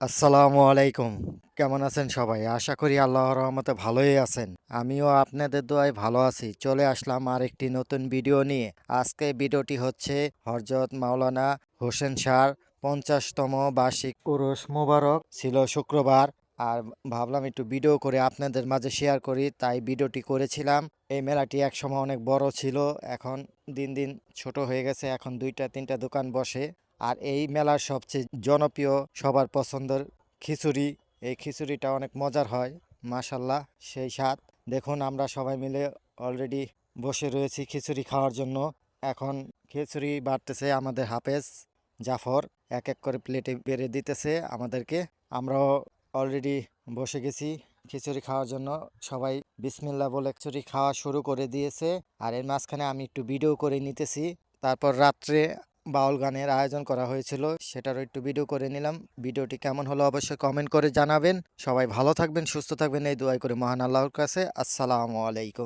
আসসালামু আলাইকুম। কেমন আছেন সবাই? আশা করি আল্লাহর রহমতে ভালোই আছেন। আমিও আপনাদের দোয়ায় ভালো আছি। চলে আসলাম আরেকটি নতুন ভিডিও নিয়ে। আজকে ভিডিওটি হচ্ছে হযরত মাওলানা হোসেন শাহর ৫০তম বার্ষিক উরুস মোবারক ছিল শুক্রবার। আর ভাবলাম একটু ভিডিও করে আপনাদের মাঝে শেয়ার করি, তাই ভিডিওটি করেছিলাম। এই মেলাটি একসময় অনেক বড় ছিল, এখন দিন দিন ছোট হয়ে গেছে। এখন ২টা ৩টা দোকান বসে। আর এই মেলার সবচেয়ে জনপ্রিয়, সবার পছন্দের খিচুড়ি। এই খিচুড়িটা অনেক মজার হয়, মাশাল্লাহ, সেই স্বাদ। দেখুন, আমরা সবাই মিলে অলরেডি বসে রয়েছি খিচুড়ি খাওয়ার জন্য। এখন খিচুড়ি বাড়তেছে আমাদের হাফেজ জাফর, এক এক করে প্লেটে বেড়ে দিতেছে আমাদেরকে। আমরাও অলরেডি বসে গেছি খিচুড়ি খাওয়ার জন্য। সবাই বিসমিল্লাহ বলে খিচুড়ি খাওয়া শুরু করে দিয়েছে। আর এর মাঝখানে আমি একটু ভিডিও করে নিতেছি। তারপর রাত্রে বাউল গানের আয়োজন করা হয়েছিল, সেটারও একটু ভিডিও করে নিলাম। ভিডিওটি কেমন হলো অবশ্যই কমেন্ট করে জানাবেন। সবাই ভালো থাকবেন, সুস্থ থাকবেন, এই দোয়াই করে মহান আল্লাহর কাছে। আসসালামু আলাইকুম।